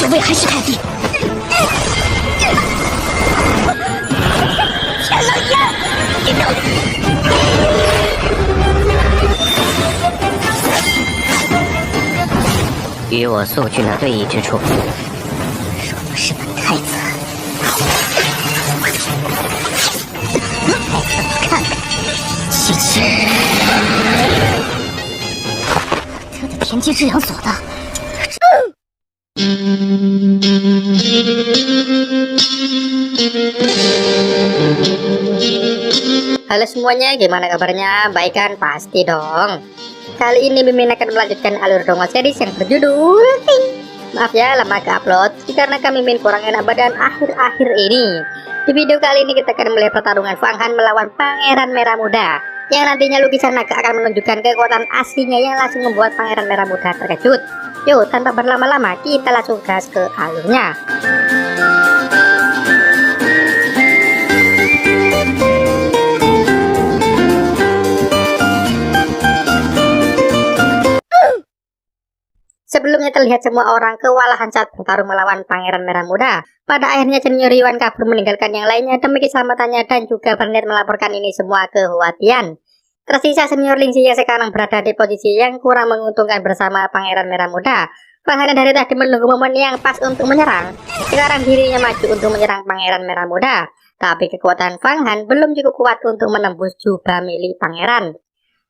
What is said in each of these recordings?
职位还是太低。天老爷，你到底？与我速去那对弈之处。若不是本太子，看看，七七，他的田忌之阳所的。Halo semuanya, gimana kabarnya? Baik kan? Pasti dong. Kali ini Mimin akan melanjutkan alur dongeng series yang berjudul maaf ya, lama ke upload dikarenakan Mimin kurang enak badan akhir-akhir ini. Di video kali ini kita akan melihat pertarungan Fang Han melawan Pangeran Merah Muda, yang nantinya lukisan naga akan menunjukkan kekuatan aslinya yang langsung membuat Pangeran Merah Muda terkejut. Yuk, tanpa berlama-lama kita langsung gas ke alurnya. Sebelumnya terlihat semua orang kewalahan saat bertarung melawan Pangeran Merah Muda. Pada akhirnya Senior Yuan kabur meninggalkan yang lainnya demi keselamatannya dan juga berniat melaporkan ini semua ke Huatian. Tersisa Senior Lingxi yang sekarang berada di posisi yang kurang menguntungkan bersama Pangeran Merah Muda. Fang Han dari tadi menunggu momen yang pas untuk menyerang. Sekarang dirinya maju untuk menyerang Pangeran Merah Muda. Tapi kekuatan Fang Han belum cukup kuat untuk menembus jubah milik Pangeran.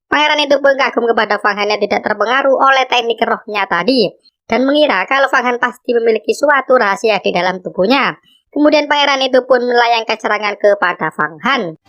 Pangeran itu pun kagum kepada Fang Han yang tidak terpengaruh oleh teknik rohnya tadi, dan mengira kalau Fang Han pasti memiliki suatu rahasia di dalam tubuhnya. Kemudian Pangeran itu pun melayangkan serangan kepada Fang Han.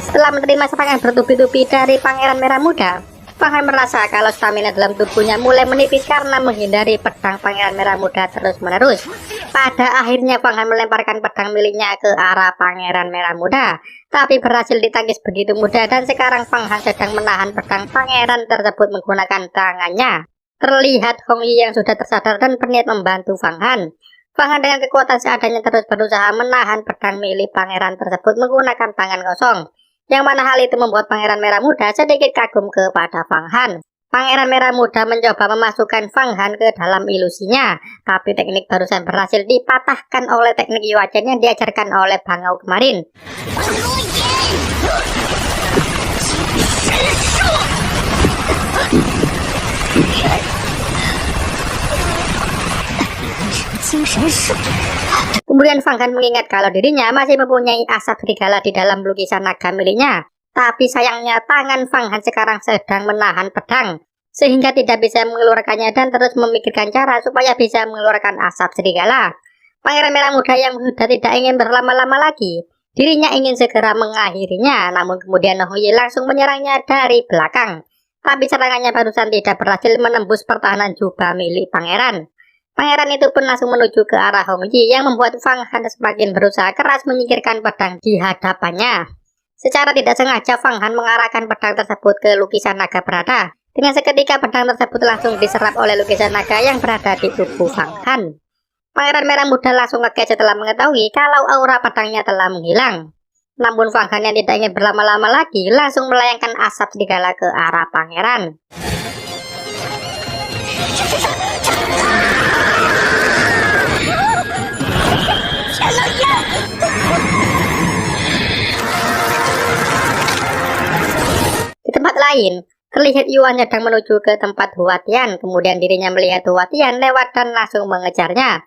Setelah menerima serangan bertubi-tubi dari Pangeran Merah Muda, Fang Han merasa kalau stamina dalam tubuhnya mulai menipis karena menghindari pedang Pangeran Merah Muda terus-menerus. Pada akhirnya Fang Han melemparkan pedang miliknya ke arah Pangeran Merah Muda, tapi berhasil ditangkis begitu mudah dan sekarang Fang Han sedang menahan pedang Pangeran tersebut menggunakan tangannya. Terlihat Hong Yi yang sudah tersadar dan berniat membantu Fang Han. Fang Han dengan kekuatan seadanya terus berusaha menahan pedang milik Pangeran tersebut menggunakan tangan kosong. Yang mana hal itu membuat Pangeran Merah Muda sedikit kagum kepada Fang Han. Pangeran Merah Muda mencoba memasukkan Fang Han ke dalam ilusinya, tapi teknik barusan berhasil dipatahkan oleh teknik Yuachen yang diajarkan oleh Bangau kemarin. Kemudian Fang Han mengingat kalau dirinya masih mempunyai asap serigala di dalam lukisan naga miliknya. Tapi sayangnya tangan Fang Han sekarang sedang menahan pedang, sehingga tidak bisa mengeluarkannya dan terus memikirkan cara supaya bisa mengeluarkan asap serigala. Pangeran Merah Muda yang sudah tidak ingin berlama-lama lagi, dirinya ingin segera mengakhirinya, namun kemudian Hong Yi langsung menyerangnya dari belakang. Tapi serangannya barusan tidak berhasil menembus pertahanan jubah milik Pangeran. Pangeran itu pun langsung menuju ke arah Hong Yi yang membuat Fang Han semakin berusaha keras menyingkirkan pedang di hadapannya. Secara tidak sengaja Fang Han mengarahkan pedang tersebut ke lukisan naga berada. Dengan seketika pedang tersebut langsung diserap oleh lukisan naga yang berada di tubuh Fang Han. Pangeran Merah Muda langsung kaget setelah mengetahui kalau aura pedangnya telah menghilang. Namun Fang Han yang tidak ingin berlama-lama lagi langsung melayangkan asap serigala ke arah Pangeran. Di tempat lain, terlihat Yuan sedang menuju ke tempat Huatian. Kemudian dirinya melihat Huatian lewat dan langsung mengejarnya.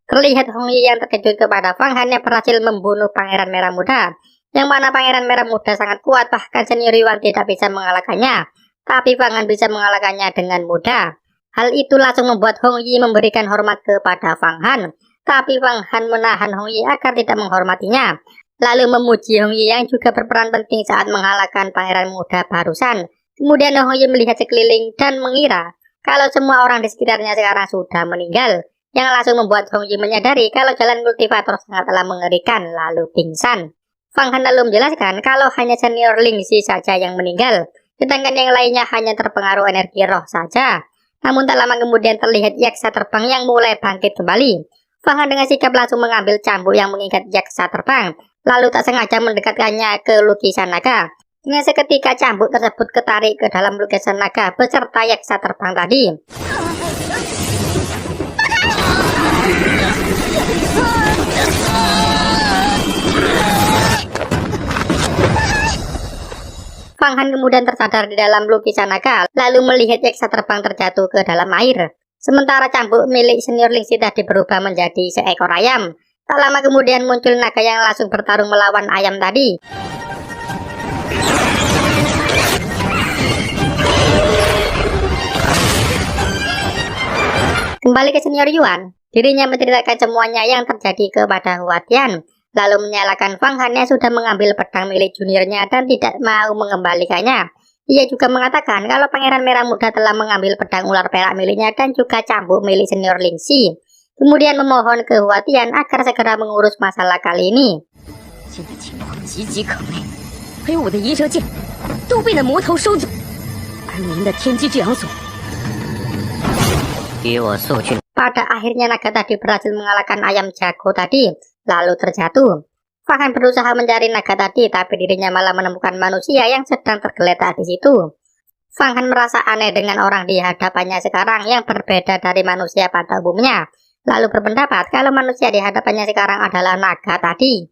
Terlihat Hong Yi yang terkejut kepada Fang Han yang berhasil membunuh Pangeran Merah Muda. Yang mana Pangeran Merah Muda sangat kuat, bahkan Senior Yuan tidak bisa mengalahkannya. Tapi Fang Han bisa mengalahkannya dengan mudah. Hal itu langsung membuat Hong Yi memberikan hormat kepada Fang Han. Tapi Fang Han menahan Hong Yi agar tidak menghormatinya. Lalu memuji Hong Yi yang juga berperan penting saat mengalahkan Pangeran Muda barusan. Kemudian Hong Yi melihat sekeliling dan mengira kalau semua orang di sekitarnya sekarang sudah meninggal. Yang langsung membuat Hong Yi menyadari kalau jalan kultivator sangatlah mengerikan lalu pingsan. Fang Han lalu menjelaskan kalau hanya Senior Lingxi saja yang meninggal, sedangkan yang lainnya hanya terpengaruh energi roh saja. Namun tak lama kemudian terlihat yaksa terbang yang mulai bangkit kembali. Fang Han dengan sigap langsung mengambil cambuk yang mengikat yaksa terbang, lalu tak sengaja mendekatkannya ke lukisan naga. Dengan seketika cambuk tersebut ketarik ke dalam lukisan naga beserta yaksa terbang tadi. Fang Han kemudian tersadar di dalam lukisan naga, lalu melihat yaksa terbang terjatuh ke dalam air. Sementara cambuk milik senior Lingxi tadi berubah menjadi seekor ayam. Tak lama kemudian muncul naga yang langsung bertarung melawan ayam tadi. Kembali ke senior Yuan, dirinya menceritakan semuanya yang terjadi kepada Hua Tian, lalu menyalahkan Fang Han yang sudah mengambil pedang milik juniornya dan tidak mau mengembalikannya. Ia juga mengatakan kalau Pangeran Merah Muda telah mengambil pedang ular perak miliknya dan juga cambuk milik senior Lingxi. Kemudian memohon ke Hua Tian agar segera mengurus masalah kali ini. Pada akhirnya naga tadi berhasil mengalahkan ayam jago tadi, lalu terjatuh. Fang Han berusaha mencari naga tadi, tapi dirinya malah menemukan manusia yang sedang tergeletak di situ. Fang Han merasa aneh dengan orang di hadapannya sekarang yang berbeda dari manusia pada umumnya. Lalu berpendapat kalau manusia di hadapannya sekarang adalah naga tadi.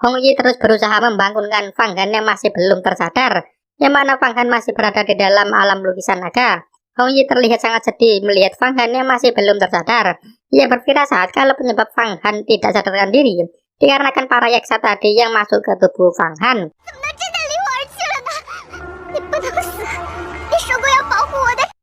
Hong Yi terus berusaha membangunkan Fang Han yang masih belum tersadar, yang mana Fang Han masih berada di dalam alam lukisan naga. Hong Yi terlihat sangat sedih melihat Fang Han yang masih belum tersadar. Ia berfirasat kalau penyebab Fang Han tidak sadarkan diri dikarenakan para yaksa tadi yang masuk ke tubuh Fang Han.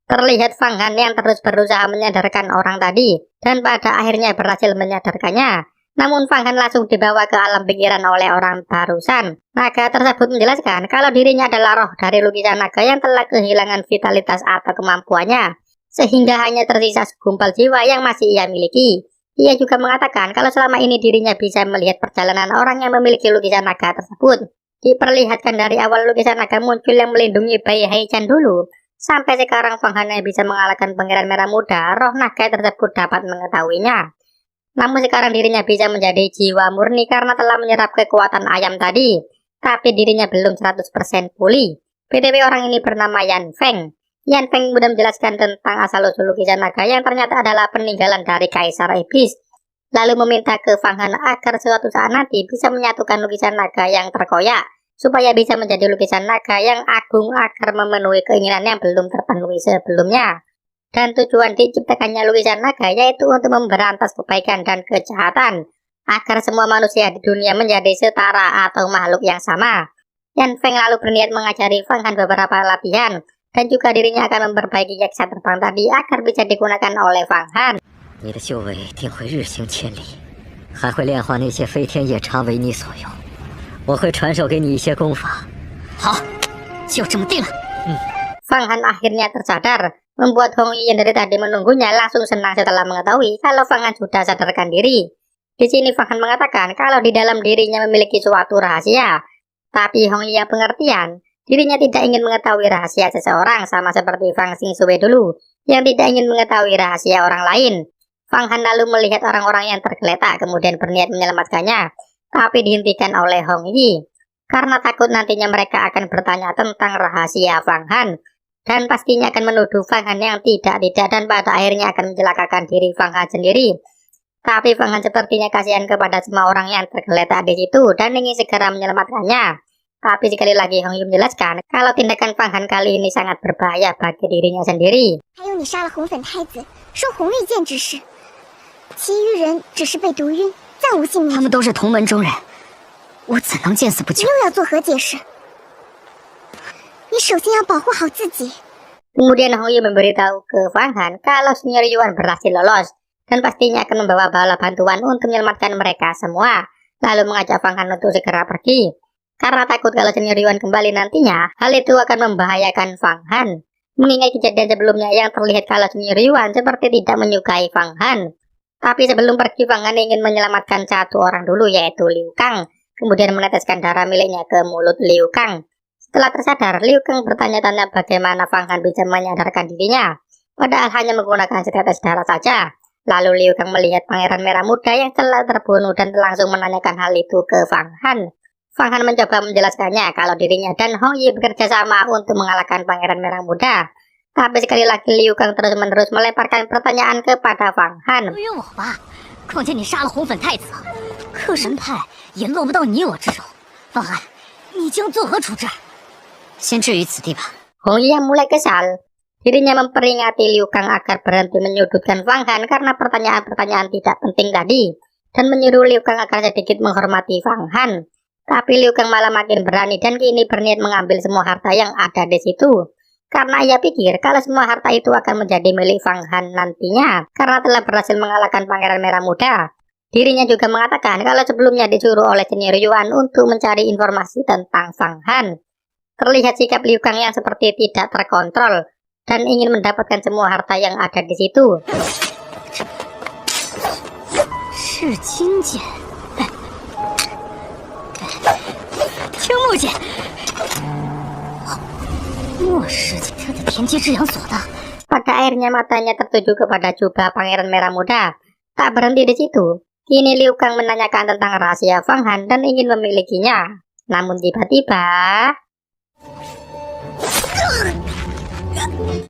Terlihat Fang Han yang terus berusaha menyadarkan orang tadi dan pada akhirnya berhasil menyadarkannya. Namun Fang Han langsung dibawa ke alam pikiran oleh orang barusan. Naga tersebut menjelaskan kalau dirinya adalah roh dari lukisan naga yang telah kehilangan vitalitas atau kemampuannya, sehingga hanya tersisa segumpal jiwa yang masih ia miliki. Ia juga mengatakan kalau selama ini dirinya bisa melihat perjalanan orang yang memiliki lukisan naga tersebut. Diperlihatkan dari awal lukisan naga muncul yang melindungi bayi Haichan dulu. Sampai sekarang Fang Han bisa mengalahkan Pangeran Merah Muda, roh naga tersebut dapat mengetahuinya. Namun sekarang dirinya bisa menjadi jiwa murni karena telah menyerap kekuatan ayam tadi. Tapi dirinya belum 100% pulih. BTW orang ini bernama Yan Feng. Yan Feng mudah menjelaskan tentang asal-usul lukisan naga yang ternyata adalah peninggalan dari Kaisar Iblis. Lalu meminta ke Fang Han agar suatu saat nanti bisa menyatukan lukisan naga yang terkoyak, supaya bisa menjadi lukisan naga yang agung agar memenuhi keinginan yang belum terpenuhi sebelumnya. Dan tujuan diciptakannya lukisan naga yaitu untuk memberantas kebaikan dan kejahatan, agar semua manusia di dunia menjadi setara atau makhluk yang sama. Yan Feng lalu berniat mengajari Fang Han beberapa latihan, dan juga dirinya akan memperbaiki yaksa terbang tadi agar bisa digunakan oleh Fang Han. Fang Han akhirnya tersadar, membuat Hong Yi yang dari tadi menunggunya langsung senang setelah mengetahui kalau Fang Han sudah sadarkan diri. Di sini Fang Han mengatakan kalau di dalam dirinya memiliki suatu rahasia, tapi Hong Yi yang pengertian, dirinya tidak ingin mengetahui rahasia seseorang sama seperti Fang Xingxue dulu, yang tidak ingin mengetahui rahasia orang lain. Fang Han lalu melihat orang-orang yang tergeletak kemudian berniat menyelamatkannya, tapi dihentikan oleh Hong Yi, karena takut nantinya mereka akan bertanya tentang rahasia Fang Han. Dan pastinya akan menuduh Fang Han yang tidak-tidak dan pada akhirnya akan mencelakakan diri Fang Han sendiri. Tapi Fang Han sepertinya kasihan kepada semua orang yang tergeletak di situ dan ingin segera menyelamatkannya. Tapi sekali lagi Hong Yi menjelaskan kalau tindakan Fang Han kali ini sangat berbahaya bagi dirinya sendiri. Kemudian Hong Yi memberitahu ke Fang Han kalau senior Yuan berhasil lolos dan pastinya akan membawa bala bantuan untuk menyelamatkan mereka semua. Lalu mengajak Fang Han untuk segera pergi karena takut kalau senior Yuan kembali nantinya, hal itu akan membahayakan Fang Han. Mengingat kejadian sebelumnya yang terlihat kalau senior Yuan seperti tidak menyukai Fang Han. Tapi sebelum pergi Fang Han ingin menyelamatkan satu orang dulu yaitu Liu Kang, kemudian meneteskan darah miliknya ke mulut Liu Kang. Setelah tersadar, Liu Kang bertanya-tanya bagaimana Fang Han bisa menyadarkan dirinya. padahal hanya menggunakan setetes darah saja. Lalu Liu Kang melihat Pangeran Merah Muda yang telah terbunuh dan langsung menanyakan hal itu ke Fang Han. Fang Han mencoba menjelaskannya kalau dirinya dan Hong Yi bekerja sama untuk mengalahkan Pangeran Merah Muda. Tapi sekali lagi Liu Kang terus-menerus melemparkan pertanyaan kepada Fang Han. 约我吧，况且你杀了红粉太子，克神派也落不到你我之手。方汉，你将作何处置？先置于此地吧。 Hong Yi yang mulai kesal. Dirinya memperingati Liu Kang agar berhenti menyudutkan Fang Han karena pertanyaan-pertanyaan tidak penting tadi, dan menyuruh Liu Kang agar sedikit menghormati Fang Han. Tapi Liu Kang malah makin berani dan kini berniat mengambil semua harta yang ada di situ. Karena ia pikir kalau semua harta itu akan menjadi milik Fang Han nantinya, karena telah berhasil mengalahkan Pangeran Merah Muda. Dirinya juga mengatakan kalau sebelumnya disuruh oleh senior Yuan untuk mencari informasi tentang Fang Han. Terlihat sikap Liu Kang yang seperti tidak terkontrol dan ingin mendapatkan semua harta yang ada di situ. 是金剑，青木剑，末世这的天机之阳所的。 Pada akhirnya matanya tertuju kepada jubah Pangeran Merah Muda. Tak berhenti di situ. Kini Liu Kang menanyakan tentang rahasia Fang Han dan ingin memilikinya. Namun tiba-tiba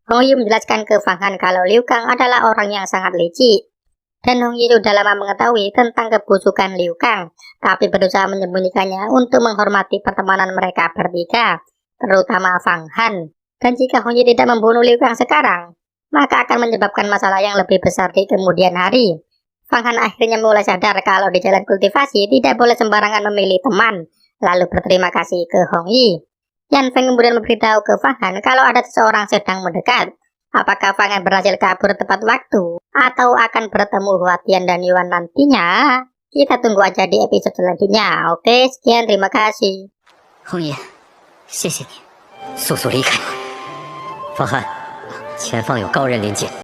Hong Yi menjelaskan ke Fang Han kalau Liu Kang adalah orang yang sangat licik. Dan Hong Yi sudah lama mengetahui tentang kebusukan Liu Kang, tapi berusaha menyembunyikannya untuk menghormati pertemanan mereka bertiga, terutama Fang Han. Dan jika Hong Yi tidak membunuh Liu Kang sekarang, maka akan menyebabkan masalah yang lebih besar di kemudian hari. Fang Han akhirnya mulai sadar kalau di jalan kultivasi tidak boleh sembarangan memilih teman, lalu berterima kasih ke Hong Yi. Yan Feng kemudian memberitahu ke Fang Han kalau ada seseorang sedang mendekat. Apakah Fang Han berhasil kabur tepat waktu atau akan bertemu Hua Tian dan Yuan nantinya? Kita tunggu aja di episode selanjutnya. Oke, sekian, terima kasih. 红爷，谢谢你。速速离开吧，方汉，前方有高人临近。